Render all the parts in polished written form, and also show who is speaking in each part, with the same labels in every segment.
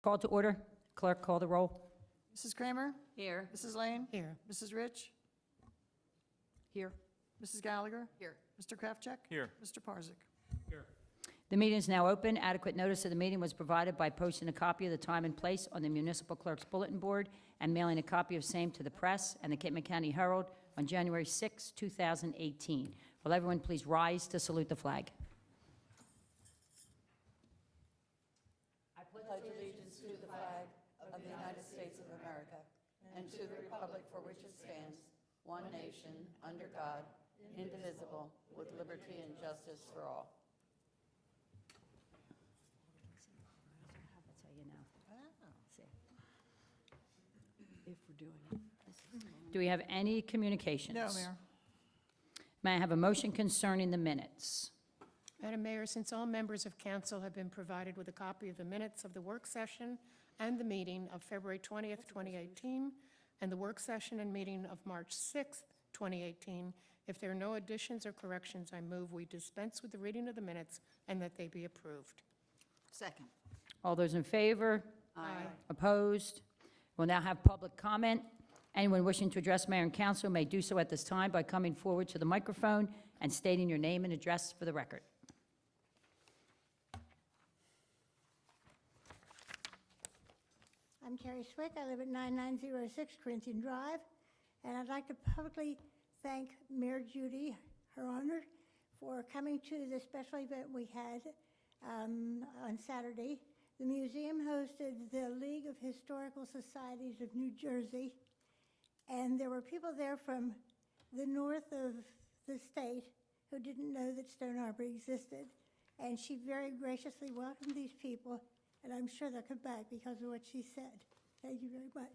Speaker 1: Call to order. Clerk, call the roll.
Speaker 2: Mrs. Kramer?
Speaker 3: Here.
Speaker 2: Mrs. Lane?
Speaker 3: Here.
Speaker 2: Mrs. Rich?
Speaker 3: Here.
Speaker 2: Mrs. Gallagher?
Speaker 3: Here.
Speaker 2: Mr. Kraftcheck?
Speaker 4: Here.
Speaker 2: Mr. Parzak?
Speaker 1: The meeting is now open. Adequate notice of the meeting was provided by posting a copy of the time and place on the municipal clerk's bulletin board and mailing a copy of same to the press and the Kentman County Herald on January 6, 2018. Will everyone please rise to salute the flag?
Speaker 5: I pledge allegiance to the flag of the United States of America and to the republic for which it stands, one nation, under God, indivisible, with liberty and justice for all.
Speaker 1: That's how you know.
Speaker 3: If we're doing it.
Speaker 1: Do we have any communications?
Speaker 2: No, Mayor.
Speaker 1: May I have a motion concerning the minutes?
Speaker 6: Madam Mayor, since all members of council have been provided with a copy of the minutes of the work session and the meeting of February 20th, 2018, and the work session and meeting of March 6th, 2018, if there are no additions or corrections, I move we dispense with the reading of the minutes and that they be approved.
Speaker 3: Second.
Speaker 1: All those in favor?
Speaker 6: Aye.
Speaker 1: Opposed? We'll now have public comment. Anyone wishing to address mayor and council may do so at this time by coming forward to the microphone and stating your name and address for the record.
Speaker 7: I'm Carrie Swick. I live at 9906 Corinthian Drive, and I'd like to publicly thank Mayor Judy, Her Honor, for coming to the special event we had on Saturday. The museum hosted the League of Historical Societies of New Jersey, and there were people there from the north of the state who didn't know that Stone Harbor existed, and she very graciously welcomed these people, and I'm sure they'll come back because of what she said. Thank you very much.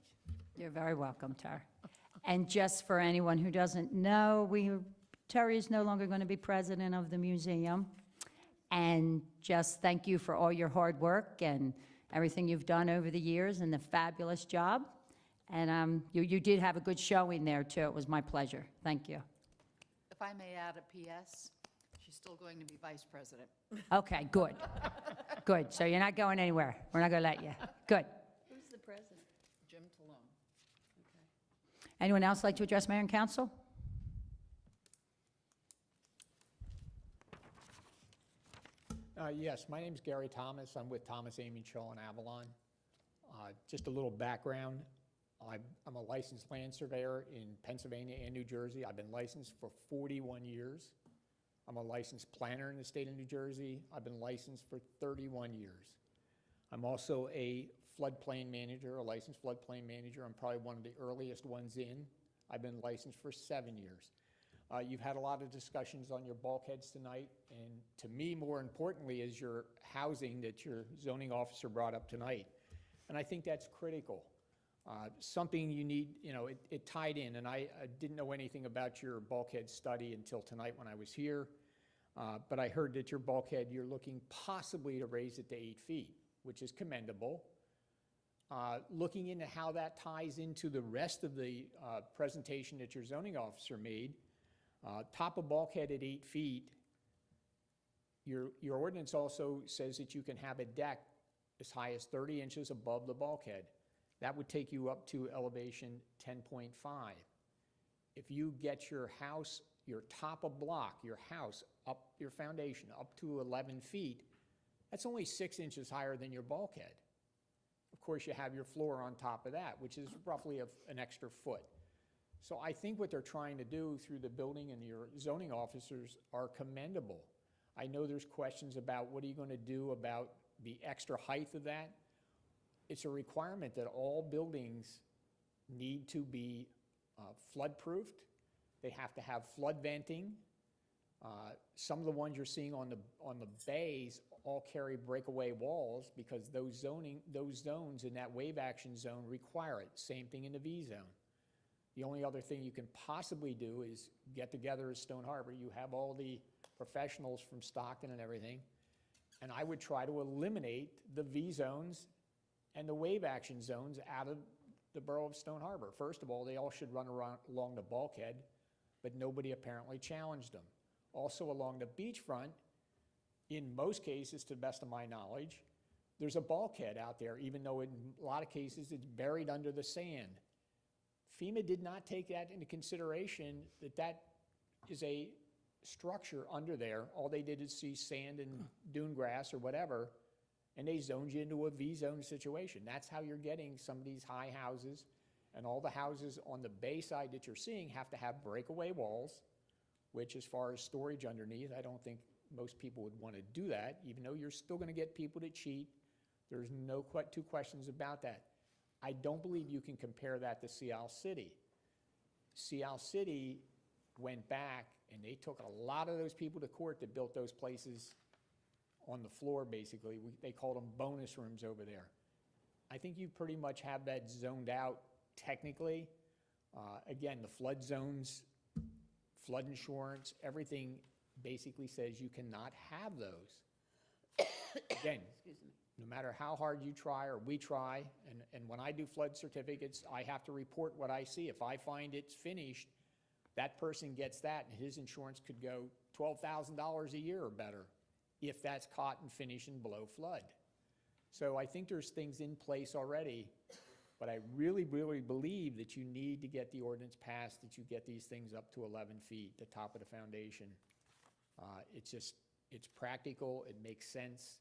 Speaker 1: You're very welcome, Tara. And just for anyone who doesn't know, Terry is no longer going to be president of the museum. And just thank you for all your hard work and everything you've done over the years and the fabulous job. And you did have a good showing there, too. It was my pleasure. Thank you.
Speaker 3: If I may add a PS, she's still going to be vice president.
Speaker 1: Okay, good. Good. So you're not going anywhere. We're not going to let you. Good.
Speaker 3: Who's the president? Jim Talone.
Speaker 1: Anyone else like to address mayor and council?
Speaker 4: Yes, my name's Gary Thomas. I'm with Thomas, Amy, Shaw, and Avalon. Just a little background. I'm a licensed land surveyor in Pennsylvania and New Jersey. I've been licensed for 41 years. I'm a licensed planner in the state of New Jersey. I've been licensed for 31 years. I'm also a floodplain manager, a licensed floodplain manager. I'm probably one of the earliest ones in. I've been licensed for 7 years. You've had a lot of discussions on your bulkheads tonight, and to me, more importantly, is your housing that your zoning officer brought up tonight. And I think that's critical. Something you need, it tied in, and I didn't know anything about your bulkhead study until tonight when I was here, but I heard that your bulkhead, you're looking possibly to raise it to 8 feet, which is commendable. Looking into how that ties into the rest of the presentation that your zoning officer made, top of bulkhead at 8 feet, your ordinance also says that you can have a deck as high as 30 inches above the bulkhead. That would take you up to elevation 10.5. If you get your house, your top of block, your house, up your foundation, up to 11 feet, that's only 6 inches higher than your bulkhead. Of course, you have your floor on top of that, which is roughly an extra foot. So I think what they're trying to do through the building and your zoning officers are commendable. I know there's questions about what are you going to do about the extra height of that. It's a requirement that all buildings need to be flood-proofed. They have to have flood venting. Some of the ones you're seeing on the bays all carry breakaway walls because those zones in that wave action zone require it. Same thing in the V zone. The only other thing you can possibly do is get together as Stone Harbor. You have all the professionals from Stockton and everything, and I would try to eliminate the V zones and the wave action zones out of the borough of Stone Harbor. First of all, they all should run along the bulkhead, but nobody apparently challenged them. Also along the beachfront, in most cases, to the best of my knowledge, there's a bulkhead out there, even though in a lot of cases it's buried under the sand. FEMA did not take that into consideration, that is a structure under there. All they did is see sand and dune grass or whatever, and they zoned you into a V-zone situation. That's how you're getting some of these high houses, and all the houses on the bay side that you're seeing have to have breakaway walls, which as far as storage underneath, I don't think most people would want to do that, even though you're still going to get people to cheat. There's no two questions about that. I don't believe you can compare that to Sea City. Sea City went back and they took a lot of those people to court that built those places on the floor, basically. They called them bonus rooms over there. I think you pretty much have that zoned out technically. Again, the flood zones, flood insurance, everything basically says you cannot have those. Again, no matter how hard you try or we try, and when I do flood certificates, I have to report what I see. If I find it's finished, that person gets that, and his insurance could go $12,000 a year or better if that's caught and finished and below flood. So I think there's things in place already, but I really, really believe that you need to get the ordinance passed, that you get these things up to 11 feet, the top of the foundation. It's practical, it makes sense,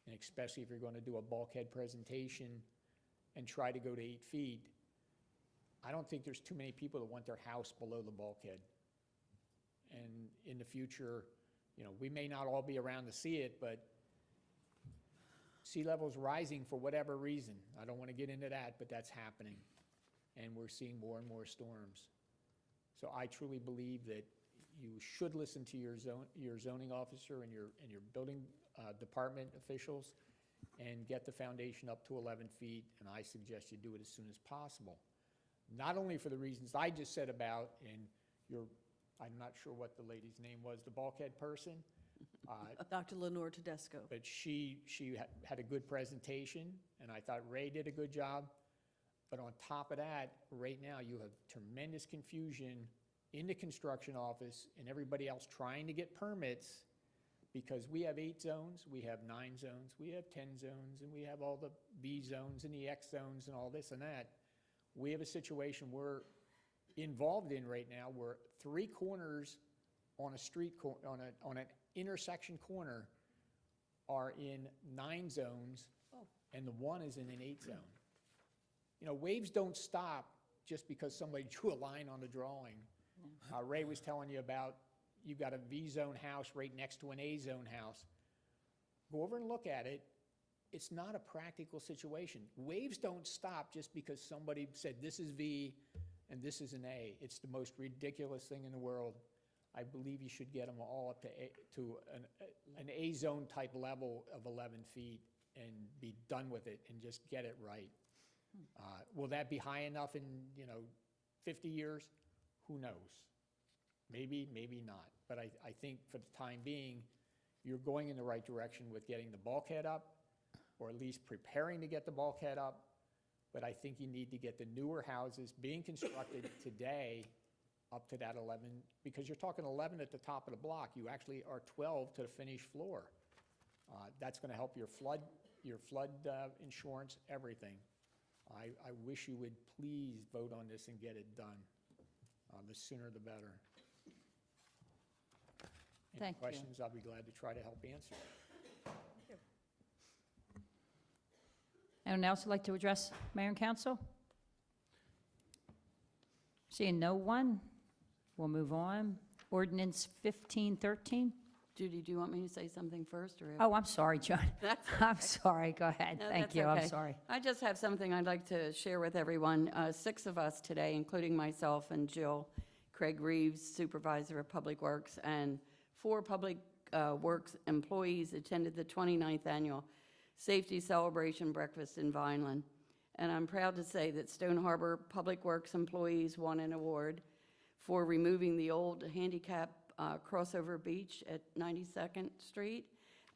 Speaker 4: and especially if you're going to do a bulkhead presentation and try to go to 8 feet, I don't think there's too many people that want their house below the bulkhead. And in the future, we may not all be around to see it, but sea level's rising for whatever reason. I don't want to get into that, but that's happening. And we're seeing more and more storms. So I truly believe that you should listen to your zoning officer and your building department officials and get the foundation up to 11 feet, and I suggest you do it as soon as possible. Not only for the reasons I just said about, and I'm not sure what the lady's name was, the bulkhead person,
Speaker 5: Dr. Lenore Tedesco.
Speaker 4: but she had a good presentation, and I thought Ray did a good job. But on top of that, right now you have tremendous confusion in the construction office and everybody else trying to get permits, because we have 8 zones, we have 9 zones, we have 10 zones, and we have all the B zones and the X zones and all this and that. We have a situation we're involved in right now where 3 corners on a street, on an intersection corner are in 9 zones, and the one is in an 8 zone. Waves don't stop just because somebody drew a line on the drawing. Ray was telling you about, you've got a V-zone house right next to an A-zone house. Go over and look at it. It's not a practical situation. Waves don't stop just because somebody said this is V and this is an A. It's the most ridiculous thing in the world. I believe you should get them all up to an A-zone type level of 11 feet and be done with it and just get it right. Will that be high enough in 50 years? Who knows? Maybe, maybe not. But I think for the time being, you're going in the right direction with getting the bulkhead up, or at least preparing to get the bulkhead up. But I think you need to get the newer houses being constructed today up to that 11, because you're talking 11 at the top of the block. You actually are 12 to the finished floor. That's going to help your flood insurance, everything. I wish you would please vote on this and get it done. The sooner the better. Any
Speaker 1: Thank you.
Speaker 4: questions, I'll be glad to try to help answer.
Speaker 1: Anyone else would like to address Mayor and Council? Seeing no one, we'll move on. Ordinance 1513.
Speaker 5: Judy, do you want me to say something first, or?
Speaker 1: Oh, I'm sorry, John.
Speaker 5: That's
Speaker 1: I'm sorry, go ahead.
Speaker 5: No,
Speaker 1: Thank
Speaker 5: that's
Speaker 1: you, I'm
Speaker 5: okay.
Speaker 1: sorry.
Speaker 5: I just have something I'd like to share with everyone. 6 of us today, including myself and Jill, Craig Reeves, Supervisor of Public Works, and 4 Public Works employees attended the 29th Annual Safety Celebration Breakfast in Vineland. And I'm proud to say that Stone Harbor Public Works employees won an award for removing the old handicap crossover beach at 92nd Street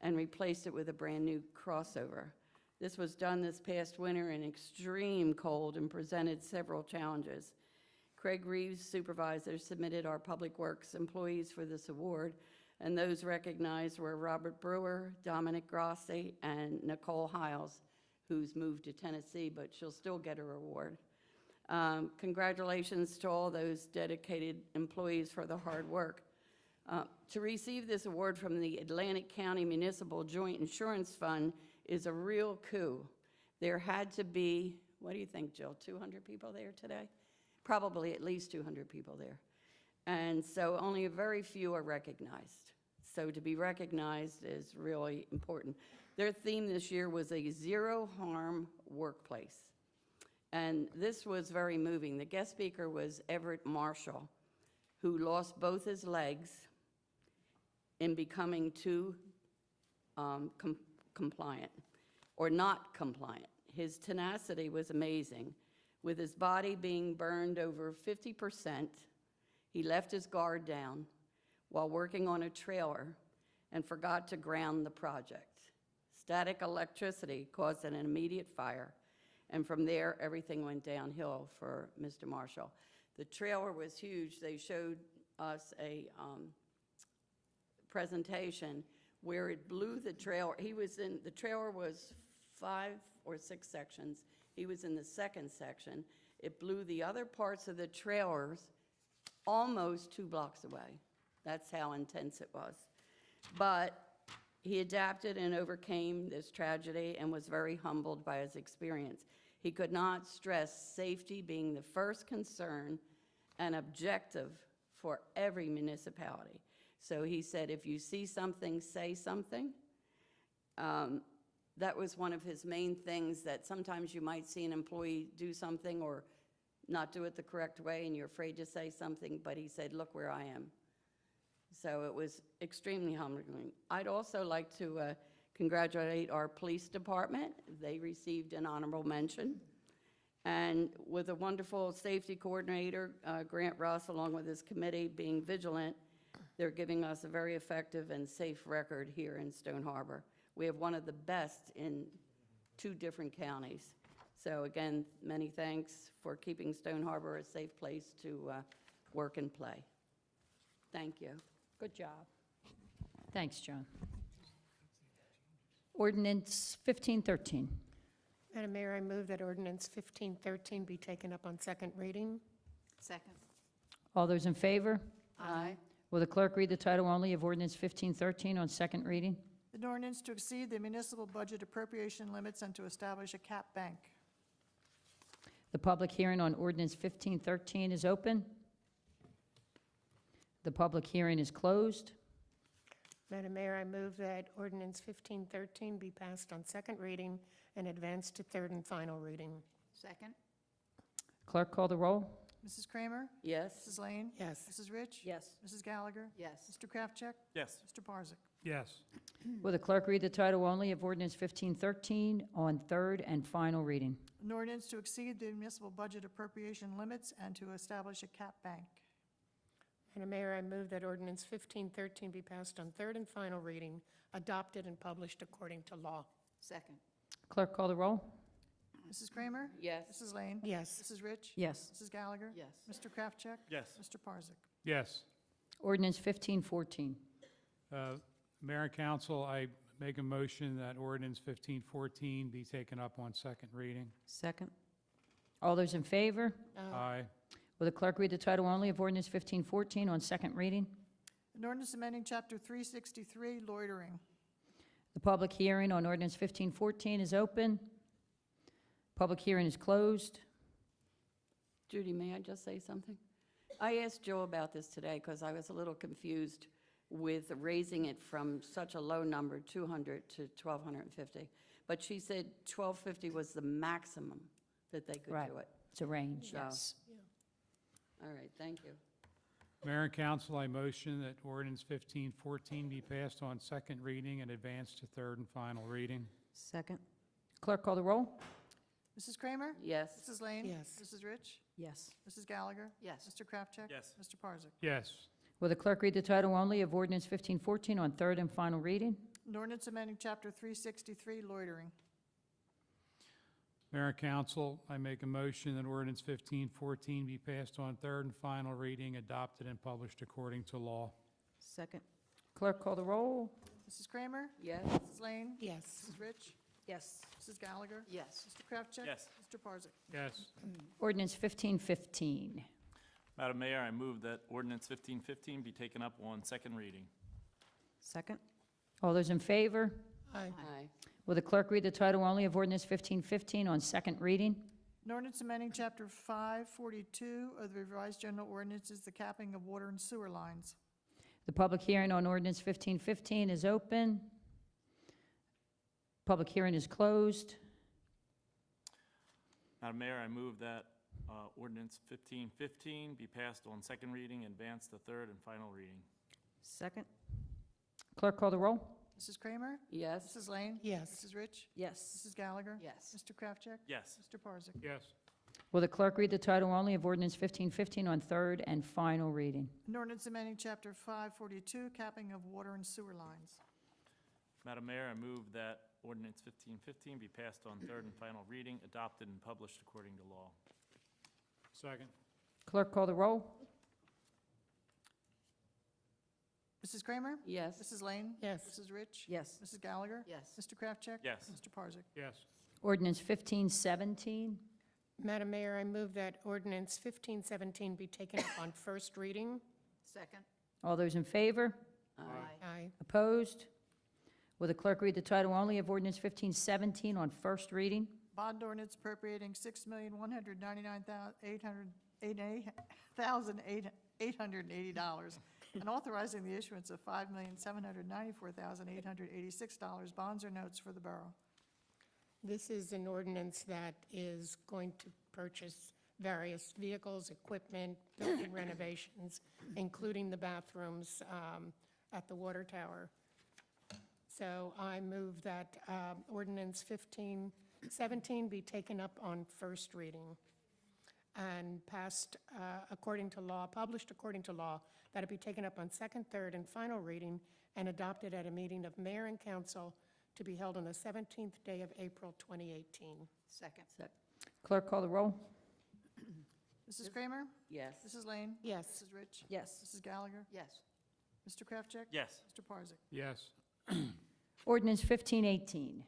Speaker 5: and replaced it with a brand-new crossover. This was done this past winter in extreme cold and presented several challenges. Craig Reeves, supervisor, submitted our Public Works employees for this award, And those recognized were Robert Brewer, Dominic Grassi, and Nicole Hiles, who's moved to Tennessee, but she'll still get her award. Congratulations to all those dedicated employees for the hard work. To receive this award from the Atlantic County Municipal Joint Insurance Fund is a real coup. There had to be, what do you think, Jill, 200 people there today? Probably at least 200 people there. And so only a very few are recognized. So to be recognized is really important. Their theme this year was a zero-harm workplace. And this was very moving. The guest speaker was Everett Marshall, who lost both his legs in becoming too compliant, or not compliant. His tenacity was amazing. With his body being burned over 50%, he left his guard down while working on a trailer and forgot to ground the project. Static electricity caused an immediate fire, and from there, everything went downhill for Mr. Marshall. The trailer was huge. They showed us a presentation where it blew the trailer. The trailer was 5 or 6 sections. He was in the second section. It blew the other parts of the trailers almost 2 blocks away. That's how intense it was. But he adapted and overcame this tragedy and was very humbled by his experience. He could not stress safety being the first concern and objective for every municipality. So he said, if you see something, say something. That was one of his main things, that sometimes you might see an employee do something or not do it the correct way and you're afraid to say something, but he said, look where I am. So it was extremely humbling. I'd also like to congratulate our police department. They received an honorable mention. And with a wonderful safety coordinator, Grant Russ, along with his committee, being vigilant, they're giving us a very effective and safe record here in Stone Harbor. We have one of the best in 2 different counties. So again, many thanks for keeping Stone Harbor a safe place to work and play. Thank you.
Speaker 1: Good job. Thanks, Joan. Ordinance 1513.
Speaker 6: Madam Mayor, I move that ordinance 1513 be taken up on second reading.
Speaker 3: Second.
Speaker 1: All those in favor?
Speaker 5: Aye.
Speaker 1: Will the clerk read the title only of ordinance 1513 on second reading?
Speaker 2: An ordinance to exceed the municipal budget appropriation limits and to establish a cap bank.
Speaker 1: The public hearing on ordinance 1513 is open. The public hearing is closed.
Speaker 6: Madam Mayor, I move that ordinance 1513 be passed on second reading and advanced to third and final reading.
Speaker 3: Second.
Speaker 1: Clerk, call the roll.
Speaker 2: Mrs. Kramer?
Speaker 5: Yes.
Speaker 2: Mrs. Lane?
Speaker 6: Yes.
Speaker 2: Mrs. Rich?
Speaker 1: Yes.
Speaker 2: Mrs. Gallagher?
Speaker 3: Yes.
Speaker 2: Mr. Kraftcheck?
Speaker 8: Yes.
Speaker 2: Mr. Parzak?
Speaker 8: Yes.
Speaker 1: Will the clerk read the title only of ordinance 1513 on third and final reading?
Speaker 2: An ordinance to exceed the municipal budget appropriation limits and to establish a cap bank.
Speaker 6: Madam Mayor, I move that ordinance 1513 be passed on third and final reading, adopted and published according to law.
Speaker 3: Second.
Speaker 1: Clerk, call the roll.
Speaker 2: Mrs. Kramer?
Speaker 5: Yes.
Speaker 2: Mrs. Lane?
Speaker 6: Yes.
Speaker 2: Mrs. Rich?
Speaker 1: Yes.
Speaker 2: Mrs. Gallagher?
Speaker 3: Yes.
Speaker 2: Mr. Kraftcheck?
Speaker 8: Yes.
Speaker 2: Mr. Parzak?
Speaker 8: Yes.
Speaker 1: Ordinance 1514.
Speaker 8: Mayor and council, I make a motion that ordinance 1514 be taken up on second reading.
Speaker 5: Second.
Speaker 1: All those in favor?
Speaker 8: Aye.
Speaker 1: Will the clerk read the title only of ordinance 1514 on second reading?
Speaker 2: An ordinance amending Chapter 363, loitering.
Speaker 1: The public hearing on ordinance 1514 is open. Public hearing is closed.
Speaker 5: Judy, may I just say something? I asked Joe about this today because I was a little confused with raising it from such a low number, 200 to 1,250. But she said 1,250 was the maximum that they could
Speaker 1: Right.
Speaker 5: do it.
Speaker 1: It's a range,
Speaker 5: So-
Speaker 1: yes.
Speaker 5: All right, thank you.
Speaker 8: Mayor and council, I motion that ordinance 1514 be passed on second reading and advanced to third and final reading.
Speaker 5: Second.
Speaker 1: Clerk, call the roll.
Speaker 2: Mrs. Kramer?
Speaker 5: Yes.
Speaker 2: Mrs. Lane?
Speaker 6: Yes.
Speaker 2: Mrs. Rich?
Speaker 1: Yes.
Speaker 2: Mrs. Gallagher?
Speaker 3: Yes.
Speaker 2: Mr. Kraftcheck?
Speaker 8: Yes.
Speaker 2: Mr. Parzak?
Speaker 8: Yes.
Speaker 1: Will the clerk read the title only of ordinance 1514 on third and final reading?
Speaker 2: An ordinance amending Chapter 363, loitering.
Speaker 8: Mayor and council, I make a motion that ordinance 1514 be passed on third and final reading, adopted and published according to law.
Speaker 5: Second.
Speaker 1: Clerk call the roll.
Speaker 2: Mrs. Kramer?
Speaker 5: Yes.
Speaker 2: Mrs. Lane?
Speaker 6: Yes.
Speaker 2: Mrs. Rich?
Speaker 5: Yes.
Speaker 2: Mrs. Gallagher?
Speaker 3: Yes.
Speaker 2: Mr. Kraftcheck?
Speaker 9: Yes.
Speaker 2: Mr. Parzak?
Speaker 8: yes,
Speaker 1: Ordinance 1515.
Speaker 9: Madam Mayor, I move that ordinance 1515 be taken up on second reading.
Speaker 5: Second?
Speaker 1: All those in favor?
Speaker 6: Aye.
Speaker 5: Aye.
Speaker 1: Will the clerk read the title only of ordinance 1515 on second reading?
Speaker 2: An ordinance amending Chapter 542 of the Revised General Ordinances, the capping of water and sewer lines.
Speaker 1: The public hearing on ordinance 1515 is open. Public hearing is closed.
Speaker 9: Madam Mayor, I move that ordinance 1515 be passed on second reading and advance to third and final reading.
Speaker 5: Second?
Speaker 1: Clerk call the roll.
Speaker 2: Mrs. Kramer?
Speaker 5: Yes.
Speaker 2: Mrs. Lane?
Speaker 6: Yes.
Speaker 2: Mrs. Rich?
Speaker 5: Yes.
Speaker 2: Mrs. Gallagher?
Speaker 3: Yes.
Speaker 2: Mr. Kraftcheck?
Speaker 9: Yes.
Speaker 2: Mr. Parzak?
Speaker 8: yes,
Speaker 1: Will the clerk read the title only of ordinance 1515 on third and final reading?
Speaker 2: An ordinance amending Chapter 542, capping of water and sewer lines.
Speaker 9: Madam Mayor, I move that ordinance 1515 be passed on third and final reading, adopted and published according to law.
Speaker 8: second,
Speaker 1: Clerk call the roll.
Speaker 2: Mrs. Kramer?
Speaker 5: Yes.
Speaker 2: Mrs. Lane?
Speaker 6: Yes.
Speaker 2: Mrs. Rich?
Speaker 5: Yes.
Speaker 2: Mrs. Gallagher?
Speaker 3: Yes.
Speaker 2: Mr. Kraftcheck?
Speaker 9: Yes.
Speaker 2: Mr. Parzak?
Speaker 8: yes,
Speaker 1: Ordinance 1517.
Speaker 6: Madam Mayor, I move that ordinance 1517 be taken up on first reading.
Speaker 3: Second?
Speaker 1: All those in favor?
Speaker 3: Aye.
Speaker 6: Aye.
Speaker 1: Opposed? Will the clerk read the title only of ordinance 1517 on first reading?
Speaker 2: Bond ordinance appropriating $6,199,880 and authorizing the issuance of $5,794,886 bonds or notes for the borough.
Speaker 6: This is an ordinance that is going to purchase various vehicles, equipment, building renovations, including the bathrooms at the water tower. So I move that ordinance 1517 be taken up on first reading and passed according to law, published according to law, that it be taken up on second, third, and final reading and adopted at a meeting of mayor and council to be held on the 17th day of April 2018.
Speaker 3: Second?
Speaker 1: Clerk call the roll.
Speaker 2: Mrs. Kramer?
Speaker 5: Yes.
Speaker 2: Mrs. Lane?
Speaker 6: Yes.
Speaker 2: Mrs. Rich?
Speaker 5: Yes.
Speaker 2: Mrs. Gallagher?
Speaker 3: Yes.
Speaker 2: Mr. Kraftcheck?
Speaker 9: Yes.
Speaker 2: Mr. Parzak?
Speaker 8: yes,
Speaker 1: Ordinance 1518.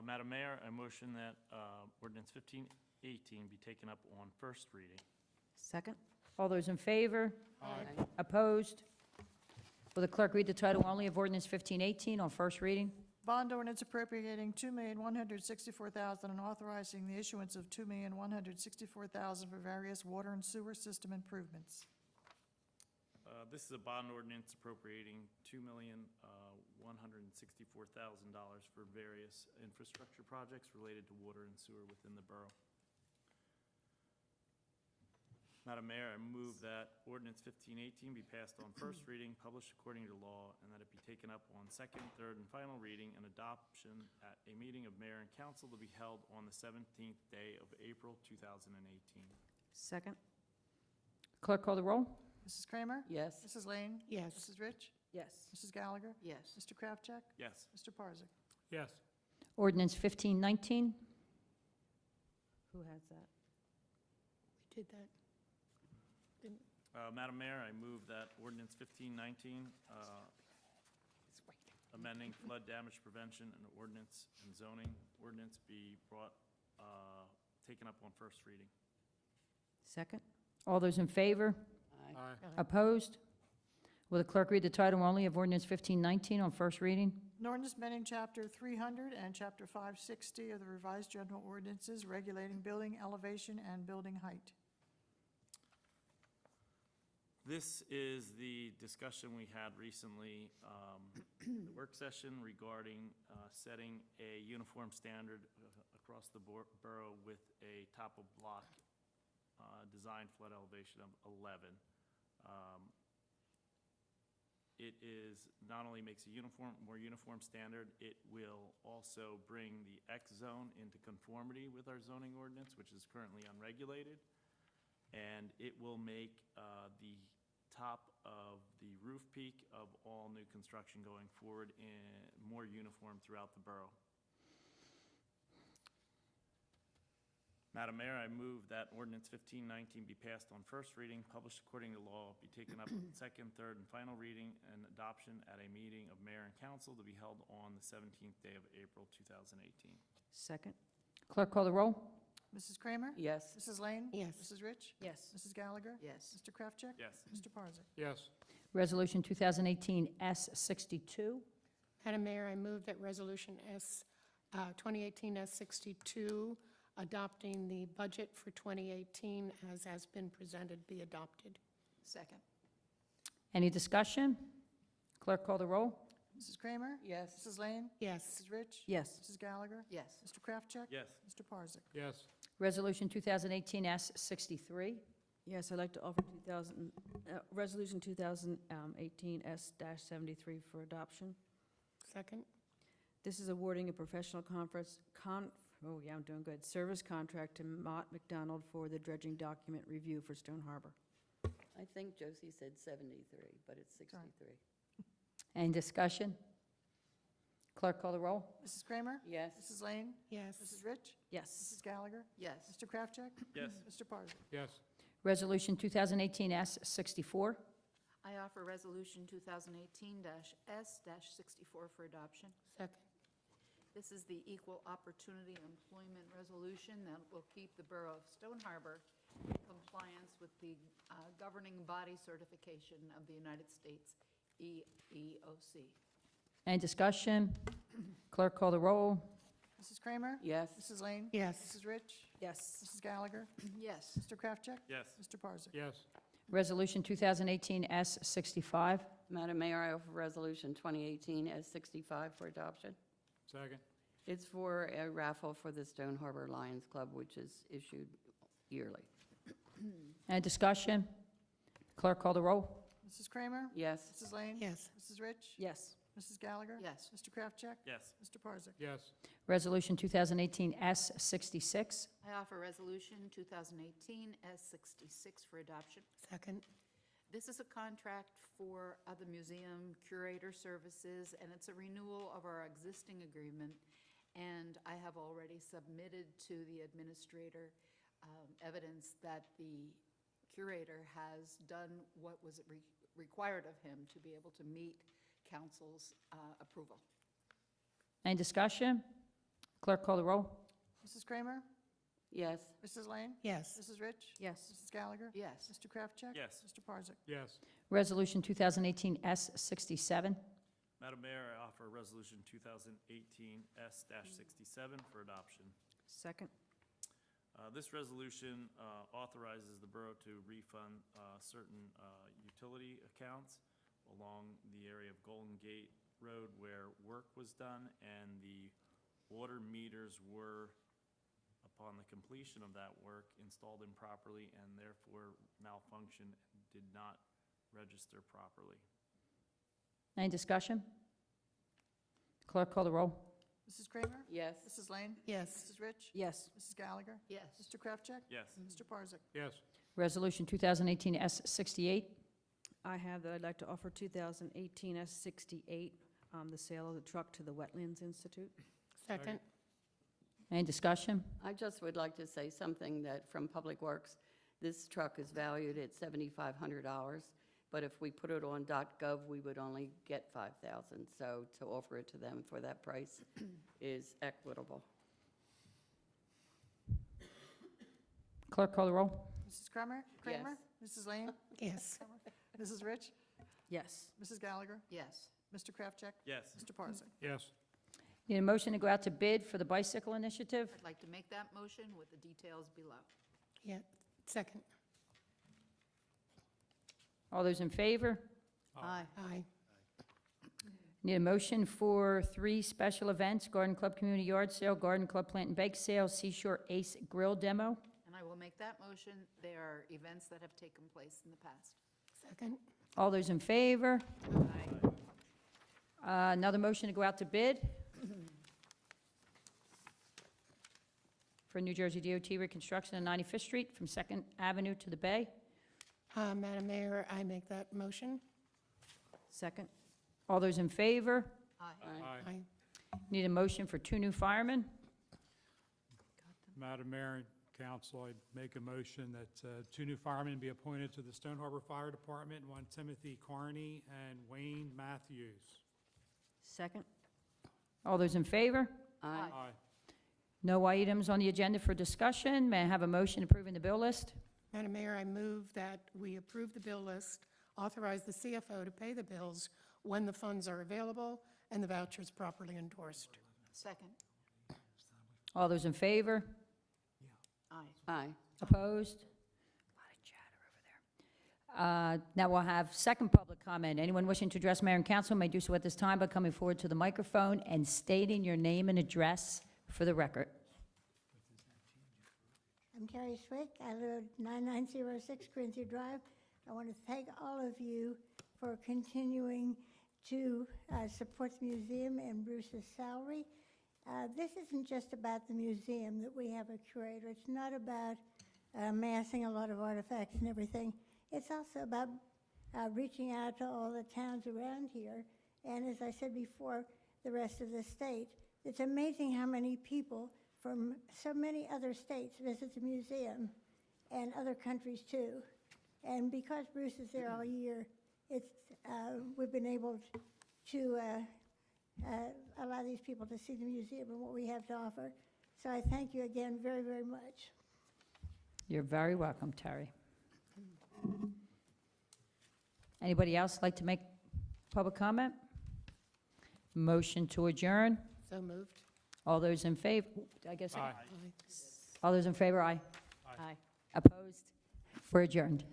Speaker 9: Madam Mayor, I motion that ordinance 1518 be taken up on first reading.
Speaker 5: Second?
Speaker 1: All those in favor?
Speaker 5: Aye.
Speaker 1: Opposed? Will the clerk read the title only of ordinance 1518 on first reading?
Speaker 2: Bond ordinance appropriating $2,164,000 and authorizing the issuance of $2,164,000 for various water and sewer system improvements.
Speaker 9: This is a bond ordinance appropriating $2,164,000 for various infrastructure projects related to water and sewer within the borough. Madam Mayor, I move that ordinance 1518 be passed on first reading, published according to law, and that it be taken up on second, third, and final reading and adoption at a meeting of mayor and council to be held on the 17th day of April 2018.
Speaker 5: Second?
Speaker 1: Clerk call the roll.
Speaker 2: Mrs. Kramer?
Speaker 5: Yes.
Speaker 2: Mrs. Lane?
Speaker 6: Yes.
Speaker 2: Mrs. Rich?
Speaker 5: Yes.
Speaker 2: Mrs. Gallagher?
Speaker 3: Yes.
Speaker 2: Mr. Kraftcheck?
Speaker 9: Yes.
Speaker 2: Mr. Parzak?
Speaker 8: yes,
Speaker 1: Ordinance 1519.
Speaker 5: Who has that?
Speaker 6: We did that.
Speaker 9: Madam Mayor, I move that ordinance 1519, amending flood damage prevention and ordinance and zoning ordinance be brought, taken up on first reading.
Speaker 5: Second?
Speaker 1: All those in favor?
Speaker 5: Aye.
Speaker 8: aye,
Speaker 1: Opposed? Will the clerk read the title only of ordinance 1519 on first reading?
Speaker 2: An ordinance amending Chapter 300 and Chapter 560 of the Revised General Ordinances regulating building elevation and building height.
Speaker 9: This is the discussion we had recently, the work session regarding setting a uniform standard across the borough with a top-of-block design flood elevation of 11. It is, not only makes a more uniform standard, it will also bring the X zone into conformity with our zoning ordinance, which is currently unregulated. And it will make the top of the roof peak of all new construction going forward more uniform throughout the borough. Madam Mayor, I move that ordinance 1519 be passed on first reading, published according to law, be taken up on second, third, and final reading and adoption at a meeting of mayor and council to be held on the 17th day of April 2018.
Speaker 5: Second?
Speaker 1: Clerk call the roll.
Speaker 2: Mrs. Kramer?
Speaker 5: Yes.
Speaker 2: Mrs. Lane?
Speaker 6: Yes.
Speaker 2: Mrs. Rich?
Speaker 3: Yes.
Speaker 2: Mrs. Gallagher?
Speaker 3: Yes.
Speaker 2: Mr. Kraftcheck?
Speaker 9: Yes.
Speaker 2: Mr. Parzak?
Speaker 8: yes,
Speaker 1: Resolution 2018-S62.
Speaker 6: Madam Mayor, I move that Resolution 2018 S62, adopting the budget for 2018 as has been presented, be adopted.
Speaker 3: Second.
Speaker 1: Any discussion? Clerk call the roll.
Speaker 2: Mrs. Kramer?
Speaker 5: Yes.
Speaker 2: Mrs. Lane?
Speaker 6: Yes.
Speaker 2: Mrs. Rich?
Speaker 5: Yes.
Speaker 2: Mrs. Gallagher?
Speaker 3: Yes.
Speaker 2: Mr. Kraftcheck?
Speaker 9: Yes.
Speaker 2: Mr. Parzak?
Speaker 8: yes,
Speaker 1: Resolution 2018-S63.
Speaker 5: Yes, I'd like to offer Resolution 2018 S-73 for adoption.
Speaker 6: Second?
Speaker 5: This is awarding a professional I'm doing good, service contract to Mott McDonald for the dredging document review for Stone Harbor.
Speaker 10: I think Josie said 73, but it's 63.
Speaker 1: Any discussion? Clerk call the roll.
Speaker 2: Mrs. Kramer?
Speaker 10: Yes.
Speaker 2: Mrs. Lane?
Speaker 6: Yes.
Speaker 2: Mrs. Rich?
Speaker 5: Yes.
Speaker 2: Mrs. Gallagher?
Speaker 3: Yes.
Speaker 2: Mr. Kraftcheck?
Speaker 9: Yes.
Speaker 2: Mr. Parzak?
Speaker 8: yes,
Speaker 1: Resolution 2018-S64.
Speaker 3: I offer Resolution 2018-S-64 for adoption.
Speaker 6: Second?
Speaker 3: This is the Equal Opportunity Employment Resolution that will keep the Borough of Stone Harbor in compliance with the governing body certification of the United States EEOC.
Speaker 1: Any discussion? Clerk call the roll.
Speaker 2: Mrs. Kramer?
Speaker 10: Yes.
Speaker 2: Mrs. Lane?
Speaker 6: Yes.
Speaker 2: Mrs. Rich?
Speaker 5: Yes.
Speaker 2: Mrs. Gallagher?
Speaker 3: Yes.
Speaker 2: Mr. Kraftcheck?
Speaker 9: Yes.
Speaker 2: Mr. Parzak?
Speaker 8: yes,
Speaker 1: Resolution 2018-S65.
Speaker 10: Madam Mayor, I offer Resolution 2018 S-65 for adoption.
Speaker 8: second,
Speaker 10: It's for a raffle for the Stone Harbor Lions Club, which is issued yearly.
Speaker 1: Any discussion? Clerk call the roll.
Speaker 2: Mrs. Kramer?
Speaker 10: Yes.
Speaker 2: Mrs. Lane?
Speaker 6: Yes.
Speaker 2: Mrs. Rich?
Speaker 5: Yes.
Speaker 2: Mrs. Gallagher?
Speaker 3: Yes.
Speaker 2: Mr. Kraftcheck?
Speaker 9: Yes.
Speaker 2: Mr. Parzak?
Speaker 8: yes,
Speaker 1: Resolution 2018-S66.
Speaker 3: I offer Resolution 2018-S66 for adoption.
Speaker 6: Second?
Speaker 3: This is a contract for the museum curator services, and it's a renewal of our existing agreement. And I have already submitted to the administrator evidence that the curator has done what was required of him to be able to meet council's approval.
Speaker 1: Any discussion? Clerk call the roll.
Speaker 2: Mrs. Kramer?
Speaker 10: Yes.
Speaker 2: Mrs. Lane?
Speaker 6: Yes.
Speaker 2: Mrs. Rich?
Speaker 5: Yes.
Speaker 2: Mrs. Gallagher?
Speaker 3: Yes.
Speaker 2: Mr. Kraftcheck?
Speaker 9: Yes.
Speaker 2: Mr. Parzak?
Speaker 8: yes,
Speaker 1: Resolution 2018-S67.
Speaker 9: Madam Mayor, I offer Resolution 2018 S-67 for adoption.
Speaker 5: Second?
Speaker 9: This resolution authorizes the borough to refund certain utility accounts along the area of Golden Gate Road where work was done, and the water meters were, upon the completion of that work, installed improperly and therefore malfunctioned and did not register properly.
Speaker 1: Any discussion? Clerk call the roll.
Speaker 2: Mrs. Kramer?
Speaker 10: Yes.
Speaker 2: Mrs. Lane?
Speaker 6: Yes.
Speaker 2: Mrs. Rich?
Speaker 5: Yes.
Speaker 2: Mrs. Gallagher?
Speaker 3: Yes.
Speaker 2: Mr. Kraftcheck?
Speaker 9: Yes.
Speaker 2: Mr. Parzak?
Speaker 8: yes,
Speaker 1: Resolution 2018-S68.
Speaker 5: I have that I'd like to offer 2018 S-68, the sale of the truck to the Wetlands Institute.
Speaker 6: Second?
Speaker 1: Any discussion?
Speaker 10: I just would like to say something that from Public Works, this truck is valued at $7,500, but if we put it on .gov, we would only get $5,000. So to offer it to them for that price is equitable.
Speaker 1: Clerk call the roll.
Speaker 2: Mrs. Kramer? Kramer? Mrs. Lane?
Speaker 6: Yes.
Speaker 2: Mrs. Rich?
Speaker 5: Yes.
Speaker 2: Mrs. Gallagher?
Speaker 3: Yes.
Speaker 2: Mr. Kraftcheck?
Speaker 9: Yes.
Speaker 2: Mr. Parzak?
Speaker 8: yes,
Speaker 1: Need a motion to go out to bid for the bicycle initiative?
Speaker 3: I'd like to make that motion with the details below.
Speaker 6: Yeah. Second?
Speaker 1: All those in favor?
Speaker 5: Aye.
Speaker 6: Aye.
Speaker 1: Need a motion for 3 special events: Garden Club Community Yard Sale, Garden Club Plant and Bake Sale, Seashore Ace Grill Demo.
Speaker 3: And I will make that motion. They are events that have taken place in the past.
Speaker 6: Second?
Speaker 1: All those in favor?
Speaker 3: Aye.
Speaker 1: Another motion to go out to bid for New Jersey DOT reconstruction on 95th Street from 2nd Avenue to the Bay.
Speaker 6: Madam Mayor, I make that motion.
Speaker 5: Second?
Speaker 1: All those in favor?
Speaker 3: Aye.
Speaker 8: aye.
Speaker 6: Aye.
Speaker 1: Need a motion for 2 new firemen.
Speaker 8: Madam Mayor and council, I'd make a motion that 2 new firemen be appointed to the Stone Harbor Fire Department, one Timothy Carney and Wayne Matthews.
Speaker 5: Second?
Speaker 1: All those in favor?
Speaker 10: Aye.
Speaker 8: Aye.
Speaker 1: No items on the agenda for discussion. May I have a motion approving the bill list?
Speaker 6: Madam Mayor, I move that we approve the bill list, authorize the CFO to pay the bills when the funds are available, and the vouchers properly endorsed.
Speaker 3: Second.
Speaker 1: All those in favor?
Speaker 3: Aye.
Speaker 10: Aye.
Speaker 1: Opposed? A lot of chatter over there. Now we'll have second public comment. Anyone wishing to address mayor and council may do so at this time by coming forward to the microphone and stating your name and address for the record.
Speaker 7: I'm Carrie Swick. I live at 9906 Corinthia Drive. I want to thank all of you for continuing to support the museum and Bruce's salary. This isn't just about the museum that we have a curator. It's not about amassing a lot of artifacts and everything. It's also about reaching out to all the towns around here. And as I said before, the rest of the state. It's amazing how many people from so many other states visit the museum, and other countries too. And because Bruce is there all year, we've been able to allow these people to see the museum and what we have to offer. So I thank you again very, very much.
Speaker 1: You're very welcome, Terry. Anybody else like to make public comment? Motion to adjourn.
Speaker 6: So moved.
Speaker 1: All those in favor? I guess.
Speaker 8: Aye.
Speaker 1: All those in favor, aye.
Speaker 8: Aye.
Speaker 3: Aye.
Speaker 1: Opposed? We're adjourned.